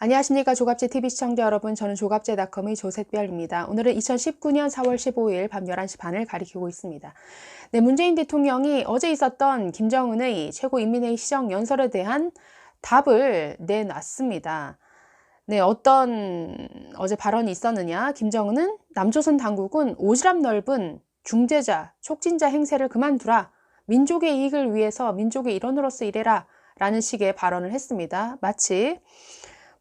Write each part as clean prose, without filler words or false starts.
안녕하십니까. 조갑제 TV 시청자 여러분, 저는 조갑제닷컴의 조색별입니다. 오늘은 2019년 4월 15일 밤 11시 반을 가리키고 있습니다. 네, 문재인 대통령이 어제 있었던 김정은의 최고인민회의 시정연설에 대한 답을 내놨습니다. 네, 어떤 어제 발언이 있었느냐. 김정은은 남조선 당국은 오지랖 넓은 중재자, 촉진자 행세를 그만두라. 민족의 이익을 위해서 민족의 일원으로서 일해라. 라는 식의 발언을 했습니다. 마치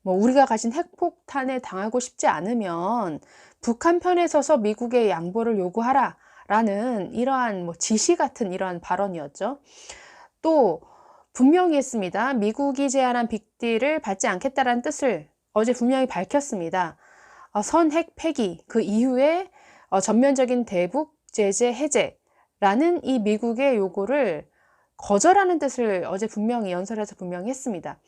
우리가 가진 핵폭탄에 당하고 싶지 않으면 북한 편에 서서 미국의 양보를 요구하라 라는 이러한 지시 같은 이러한 발언이었죠. 또 분명히 했습니다. 미국이 제안한 빅딜을 받지 않겠다라는 뜻을 어제 분명히 밝혔습니다. 선핵 폐기, 그 이후에 전면적인 대북 제재 해제라는 이 미국의 요구를 거절하는 뜻을 어제 분명히 연설에서 분명히 했습니다.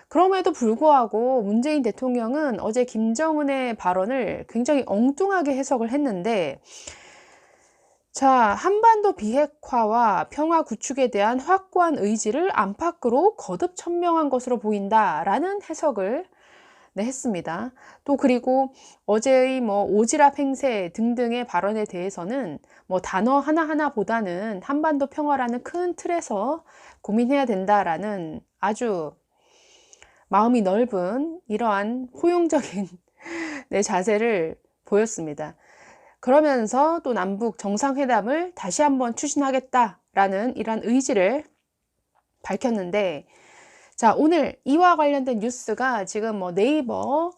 그럼에도 불구하고 문재인 대통령은 어제 김정은의 발언을 굉장히 엉뚱하게 해석을 했는데, 자, 한반도 비핵화와 평화 구축에 대한 확고한 의지를 안팎으로 거듭 천명한 것으로 보인다라는 해석을 했습니다. 또 그리고 어제의 오지랖 행세 등등의 발언에 대해서는 단어 하나하나보다는 한반도 평화라는 큰 틀에서 고민해야 된다라는 아주 마음이 넓은 이러한 포용적인 자세를 보였습니다. 그러면서 또 남북 정상회담을 다시 한번 추진하겠다라는 이러한 의지를 밝혔는데, 자, 오늘 이와 관련된 뉴스가 지금 네이버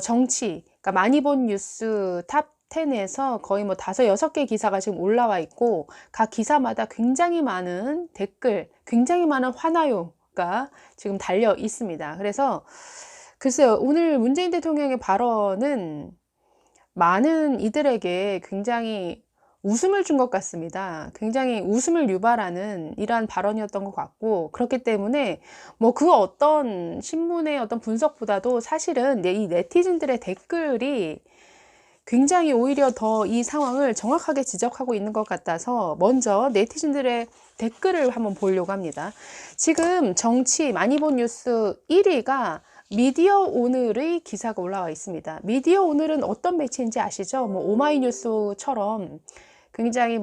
정치, 그러니까 많이 본 뉴스 탑 10에서 거의 5, 6개 기사가 지금 올라와 있고, 각 기사마다 굉장히 많은 댓글, 굉장히 많은 화나요가 지금 달려 있습니다. 그래서 글쎄요, 오늘 문재인 대통령의 발언은 많은 이들에게 굉장히 웃음을 준 것 같습니다. 굉장히 웃음을 유발하는 이러한 발언이었던 것 같고, 그렇기 때문에 그 어떤 신문의 어떤 분석보다도 사실은 이 네티즌들의 댓글이 굉장히 오히려 더 이 상황을 정확하게 지적하고 있는 것 같아서 먼저 네티즌들의 댓글을 한번 보려고 합니다. 지금 정치 많이 본 뉴스 1위가 미디어 오늘의 기사가 올라와 있습니다. 미디어 오늘은 어떤 매체인지 아시죠? 오마이뉴스처럼 굉장히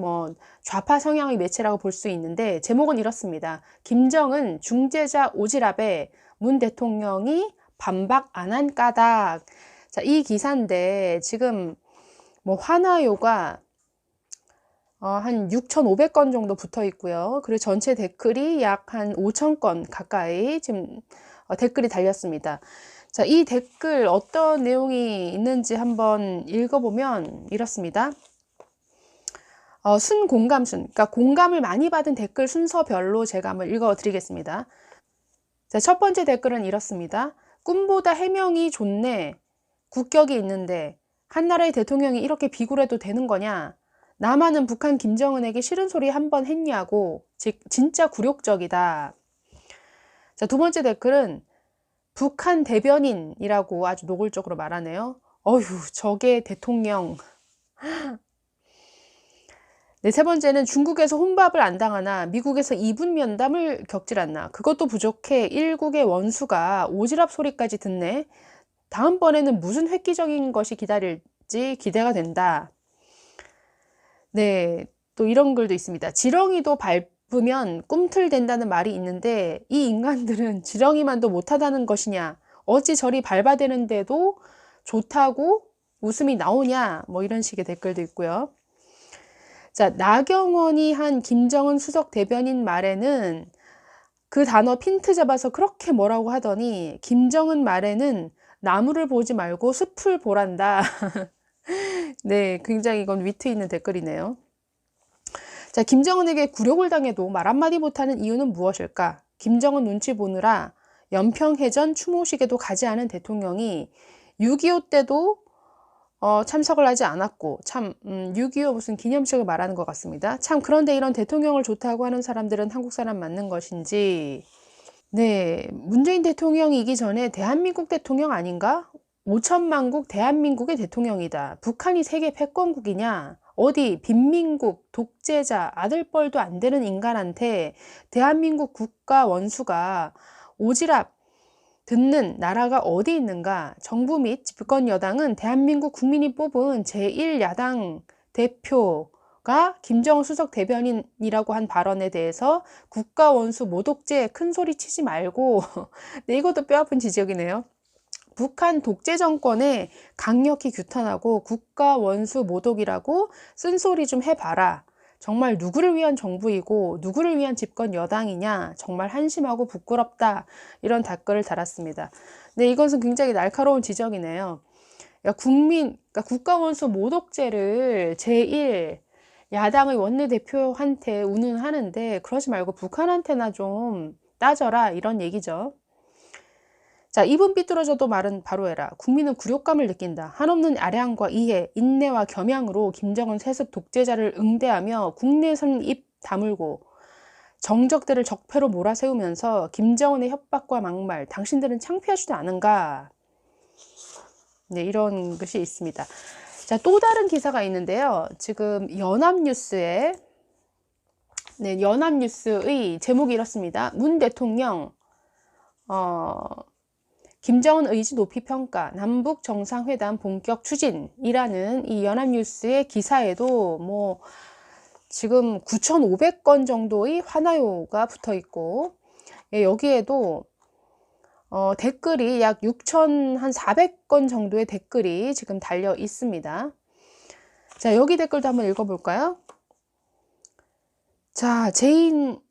좌파 성향의 매체라고 볼 수 있는데, 제목은 이렇습니다. 김정은 중재자 오지랖에 문 대통령이 반박 안 한 까닭. 자, 이 기사인데 지금 화나요가 한 6,500건 정도 붙어 있고요. 그리고 전체 댓글이 약 한 5,000건 가까이 지금 댓글이 달렸습니다. 자, 이 댓글 어떤 내용이 있는지 한번 읽어보면 이렇습니다. 순공감순, 그러니까 공감을 많이 받은 댓글 순서별로 제가 한번 읽어드리겠습니다. 자, 첫 번째 댓글은 이렇습니다. 꿈보다 해명이 좋네. 국격이 있는데 한나라의 대통령이 이렇게 비굴해도 되는 거냐? 남한은 북한 김정은에게 싫은 소리 한 번 했냐고. 즉 진짜 굴욕적이다. 자, 두 번째 댓글은 북한 대변인이라고 아주 노골적으로 말하네요. 어휴, 저게 대통령. 네, 세 번째는 중국에서 혼밥을 안 당하나 미국에서 이분 면담을 겪질 않나. 그것도 부족해 일국의 원수가 오지랖 소리까지 듣네. 다음번에는 무슨 획기적인 것이 기다릴지 기대가 된다. 네, 또 이런 글도 있습니다. 지렁이도 밟으면 꿈틀댄다는 말이 있는데 이 인간들은 지렁이만도 못하다는 것이냐. 어찌 저리 밟아대는데도 좋다고 웃음이 나오냐. 이런 식의 댓글도 있고요. 자, 나경원이 한 김정은 수석 대변인 말에는 그 단어 핀트 잡아서 그렇게 뭐라고 하더니 김정은 말에는 나무를 보지 말고 숲을 보란다. 네, 굉장히 이건 위트 있는 댓글이네요. 자, 김정은에게 굴욕을 당해도 말 한마디 못하는 이유는 무엇일까? 김정은 눈치 보느라 연평해전 추모식에도 가지 않은 대통령이 6.25 때도 참석을 하지 않았고, 참 6.25 무슨 기념식을 말하는 것 같습니다. 참 그런데 이런 대통령을 좋다고 하는 사람들은 한국 사람 맞는 것인지. 네, 문재인 대통령이기 전에 대한민국 대통령 아닌가? 5천만국 대한민국의 대통령이다. 북한이 세계 패권국이냐? 어디 빈민국, 독재자, 아들뻘도 안 되는 인간한테 대한민국 국가 원수가 오지랖 듣는 나라가 어디 있는가? 정부 및 집권 여당은 대한민국 국민이 뽑은 제1야당 대표가 김정은 수석 대변인이라고 한 발언에 대해서 국가 원수 모독죄 큰 소리 치지 말고 네, 이것도 뼈아픈 지적이네요. 북한 독재 정권에 강력히 규탄하고 국가 원수 모독이라고 쓴소리 좀 해봐라. 정말 누구를 위한 정부이고 누구를 위한 집권 여당이냐, 정말 한심하고 부끄럽다, 이런 댓글을 달았습니다. 네, 이것은 굉장히 날카로운 지적이네요. 그러니까 국가 원수 모독죄를 제1 야당의 원내대표한테 운운하는데 그러지 말고 북한한테나 좀 따져라, 이런 얘기죠. 자, 입은 삐뚤어져도 말은 바로 해라. 국민은 굴욕감을 느낀다. 한없는 아량과 이해, 인내와 겸양으로 김정은 세습 독재자를 응대하며 국내선 입 다물고 정적들을 적폐로 몰아세우면서 김정은의 협박과 막말, 당신들은 창피하지도 않은가? 네, 이런 것이 있습니다. 자, 또 다른 기사가 있는데요. 지금 연합뉴스의 제목이 이렇습니다. 문 대통령 김정은 의지 높이 평가, 남북 정상회담 본격 추진이라는 이 연합뉴스의 기사에도 뭐 지금 9,500건 정도의 환하요가 붙어 있고, 예, 여기에도 댓글이 약 6,400건 정도의 댓글이 지금 달려 있습니다. 자, 여기 댓글도 한번 읽어볼까요? 자, 제인아,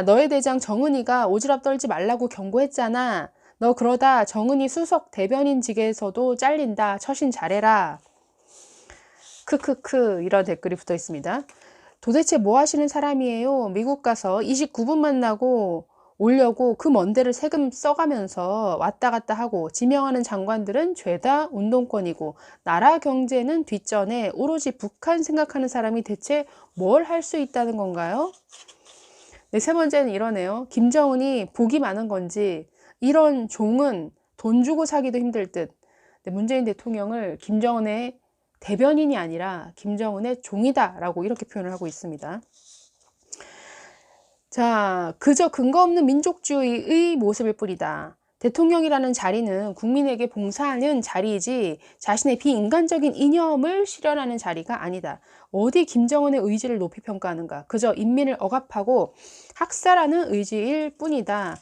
너의 대장 정은이가 오지랖 떨지 말라고 경고했잖아. 너 그러다 정은이 수석 대변인직에서도 잘린다. 처신 잘해라. 크크크, 이런 댓글이 붙어 있습니다. 도대체 뭐 하시는 사람이에요? 미국 가서 29분 만나고 오려고 그 먼 데를 세금 써가면서 왔다 갔다 하고, 지명하는 장관들은 죄다 운동권이고 나라 경제는 뒷전에 오로지 북한 생각하는 사람이 대체 뭘 할 수 있다는 건가요? 네, 세 번째는 이러네요. 김정은이 복이 많은 건지 이런 종은 돈 주고 사기도 힘들 듯. 네, 문재인 대통령을 김정은의 대변인이 아니라 김정은의 종이다 라고 이렇게 표현을 하고 있습니다. 자, 그저 근거 없는 민족주의의 모습일 뿐이다. 대통령이라는 자리는 국민에게 봉사하는 자리이지 자신의 비인간적인 이념을 실현하는 자리가 아니다. 어디 김정은의 의지를 높이 평가하는가? 그저 인민을 억압하고 학살하는 의지일 뿐이다.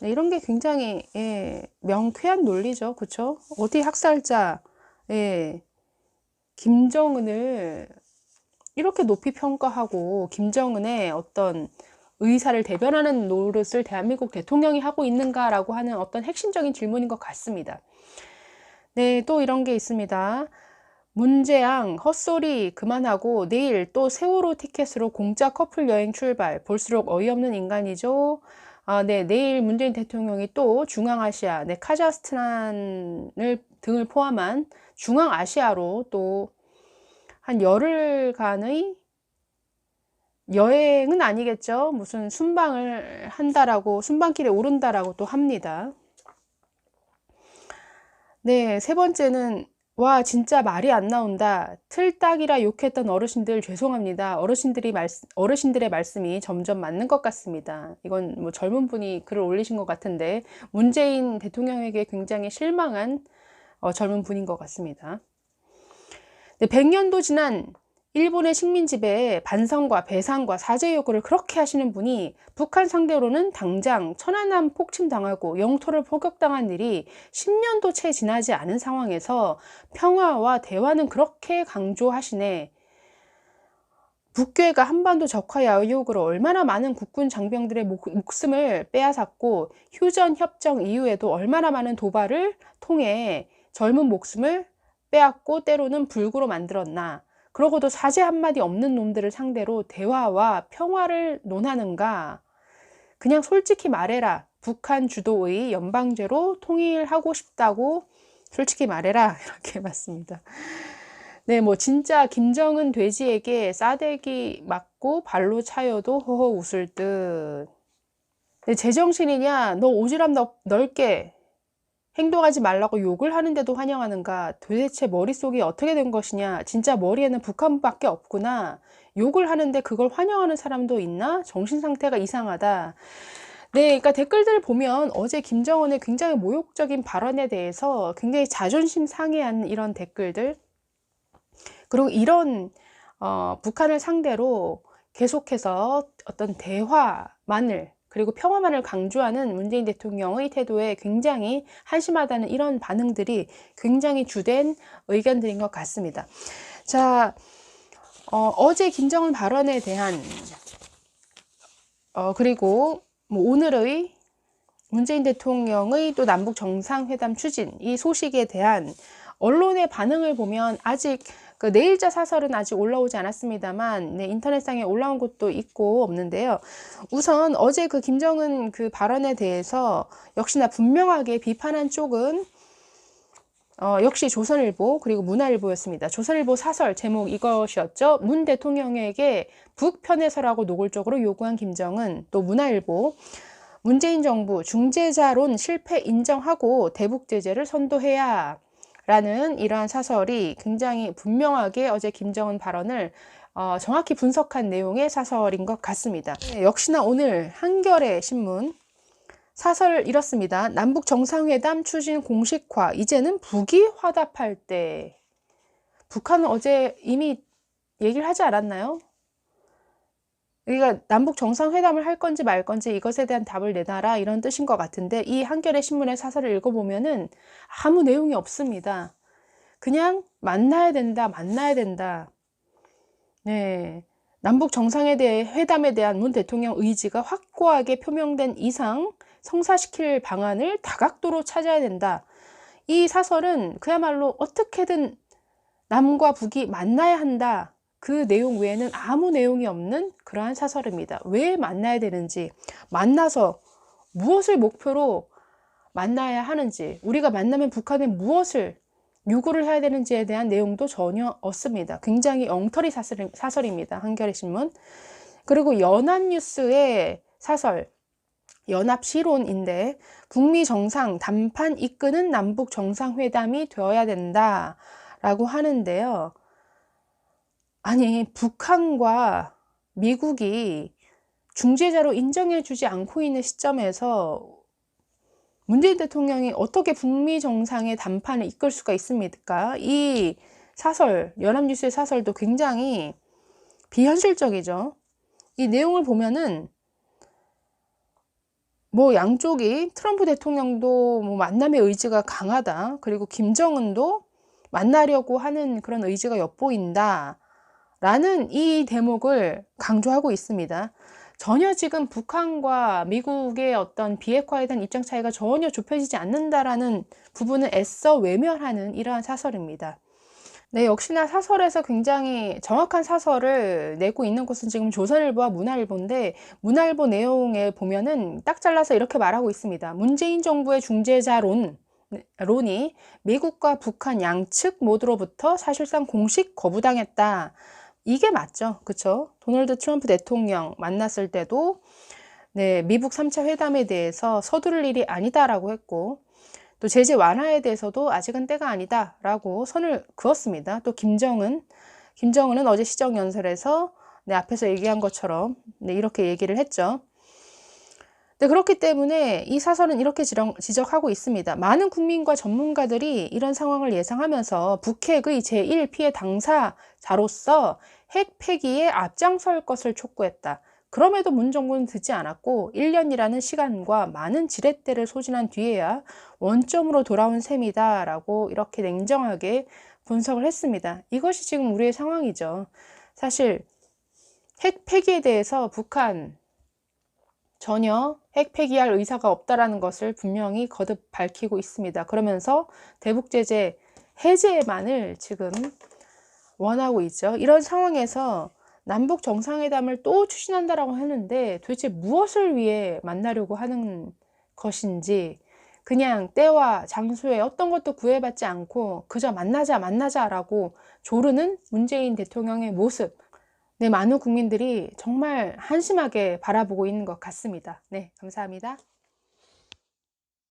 네, 이런 게 굉장히 명쾌한 논리죠. 그렇죠? 어디 학살자, 김정은을 이렇게 높이 평가하고 김정은의 어떤 의사를 대변하는 노릇을 대한민국 대통령이 하고 있는가라고 하는 어떤 핵심적인 질문인 것 같습니다. 네, 또 이런 게 있습니다. 문재양 헛소리 그만하고 내일 또 세월호 티켓으로 공짜 커플 여행 출발. 볼수록 어이없는 인간이죠. 네, 내일 문재인 대통령이 또 중앙아시아, 네, 카자흐스탄을 등을 포함한 중앙아시아로 또 한 열흘간의 여행은 아니겠죠. 무슨 순방을 한다라고, 순방길에 오른다라고 또 합니다. 네, 세 번째는 와, 진짜 말이 안 나온다. 틀딱이라 욕했던 어르신들 죄송합니다. 어르신들의 말씀이 점점 맞는 것 같습니다. 이건 뭐 젊은 분이 글을 올리신 것 같은데 문재인 대통령에게 굉장히 실망한 젊은 분인 것 같습니다. 네, 100년도 지난 일본의 식민지배에 반성과 배상과 사죄 요구를 그렇게 하시는 분이 북한 상대로는 당장 천안함 폭침당하고 영토를 포격당한 일이 10년도 채 지나지 않은 상황에서 평화와 대화는 그렇게 강조하시네. 북괴가 한반도 적화 야욕으로 얼마나 많은 국군 장병들의 목숨을 빼앗았고 휴전협정 이후에도 얼마나 많은 도발을 통해 젊은 목숨을 빼앗고 때로는 불구로 만들었나. 그러고도 사죄 한마디 없는 놈들을 상대로 대화와 평화를 논하는가? 그냥 솔직히 말해라. 북한 주도의 연방제로 통일하고 싶다고 솔직히 말해라. 이렇게 맞습니다. 네, 뭐 진짜 김정은 돼지에게 싸대기 맞고 발로 차여도 허허 웃을 듯. 네, 제정신이냐? 너 오지랖 넓게 행동하지 말라고 욕을 하는데도 환영하는가? 도대체 머릿속이 어떻게 된 것이냐? 진짜 머리에는 북한밖에 없구나. 욕을 하는데 그걸 환영하는 사람도 있나? 정신 상태가 이상하다. 네, 그러니까 댓글들 보면 어제 김정은의 굉장히 모욕적인 발언에 대해서 굉장히 자존심 상해하는 이런 댓글들, 그리고 이런 북한을 상대로 계속해서 어떤 대화만을, 그리고 평화만을 강조하는 문재인 대통령의 태도에 굉장히 한심하다는 이런 반응들이 굉장히 주된 의견들인 것 같습니다. 자, 어제 김정은 발언에 대한 그리고 뭐 오늘의 문재인 대통령의 또 남북 정상회담 추진, 이 소식에 대한 언론의 반응을 보면 아직 그 내일자 사설은 아직 올라오지 않았습니다만, 네, 인터넷상에 올라온 것도 있고 없는데요. 우선 어제 그 김정은 그 발언에 대해서 역시나 분명하게 비판한 쪽은 역시 조선일보 그리고 문화일보였습니다. 조선일보 사설 제목 이것이었죠. 문 대통령에게 북편에서라고 노골적으로 요구한 김정은. 또 문화일보, 문재인 정부 중재자론 실패 인정하고 대북 제재를 선도해야 라는 이러한 사설이 굉장히 분명하게 어제 김정은 발언을 정확히 분석한 내용의 사설인 것 같습니다. 네, 역시나 오늘 한겨레 신문 사설 이렇습니다. 남북 정상회담 추진 공식화, 이제는 북이 화답할 때. 북한은 어제 이미 얘기를 하지 않았나요? 그러니까 남북 정상회담을 할 건지 말 건지 이것에 대한 답을 내놔라, 이런 뜻인 것 같은데, 이 한겨레 신문의 사설을 읽어보면은 아무 내용이 없습니다. 그냥 만나야 된다, 만나야 된다. 네, 남북 정상에 대해 회담에 대한 문 대통령 의지가 확고하게 표명된 이상 성사시킬 방안을 다각도로 찾아야 된다. 이 사설은 그야말로 어떻게든 남과 북이 만나야 한다, 그 내용 외에는 아무 내용이 없는 그러한 사설입니다. 왜 만나야 되는지, 만나서 무엇을 목표로 만나야 하는지, 우리가 만나면 북한에 무엇을 요구를 해야 되는지에 대한 내용도 전혀 없습니다. 굉장히 엉터리 사설입니다. 한겨레 신문. 그리고 연합뉴스의 사설, 연합시론인데, 북미 정상 담판 이끄는 남북 정상회담이 되어야 된다 라고 하는데요. 아니, 북한과 미국이 중재자로 인정해주지 않고 있는 시점에서 문재인 대통령이 어떻게 북미 정상의 담판을 이끌 수가 있습니까? 이 사설, 연합뉴스의 사설도 굉장히 비현실적이죠. 이 내용을 보면은 뭐 양쪽이, 트럼프 대통령도 뭐 만남의 의지가 강하다, 그리고 김정은도 만나려고 하는 그런 의지가 엿보인다 라는 이 대목을 강조하고 있습니다. 전혀 지금 북한과 미국의 어떤 비핵화에 대한 입장 차이가 전혀 좁혀지지 않는다라는 부분을 애써 외면하는 이러한 사설입니다. 네, 역시나 사설에서 굉장히 정확한 사설을 내고 있는 곳은 지금 조선일보와 문화일보인데, 문화일보 내용에 보면은 딱 잘라서 이렇게 말하고 있습니다. 문재인 정부의 중재자론이 미국과 북한 양측 모두로부터 사실상 공식 거부당했다. 이게 맞죠. 그쵸? 도널드 트럼프 대통령 만났을 때도 네, 미북 3차 회담에 대해서 서두를 일이 아니다라고 했고, 또 제재 완화에 대해서도 아직은 때가 아니다라고 선을 그었습니다. 또 김정은은 어제 시정연설에서 네, 앞에서 얘기한 것처럼 네, 이렇게 얘기를 했죠. 네, 그렇기 때문에 이 사설은 이렇게 지적하고 있습니다. 많은 국민과 전문가들이 이런 상황을 예상하면서 북핵의 제1피해 당사자로서 핵 폐기에 앞장설 것을 촉구했다. 그럼에도 문 정부는 듣지 않았고 1년이라는 시간과 많은 지렛대를 소진한 뒤에야 원점으로 돌아온 셈이다 라고 이렇게 냉정하게 분석을 했습니다. 이것이 지금 우리의 상황이죠. 사실 핵 폐기에 대해서 북한 전혀 핵 폐기할 의사가 없다라는 것을 분명히 거듭 밝히고 있습니다. 그러면서 대북 제재 해제만을 지금 원하고 있죠. 이런 상황에서 남북 정상회담을 또 추진한다라고 하는데 도대체 무엇을 위해 만나려고 하는 것인지, 그냥 때와 장소에 어떤 것도 구애받지 않고 그저 만나자라고 조르는 문재인 대통령의 모습, 네, 많은 국민들이 정말 한심하게 바라보고 있는 것 같습니다. 네, 감사합니다.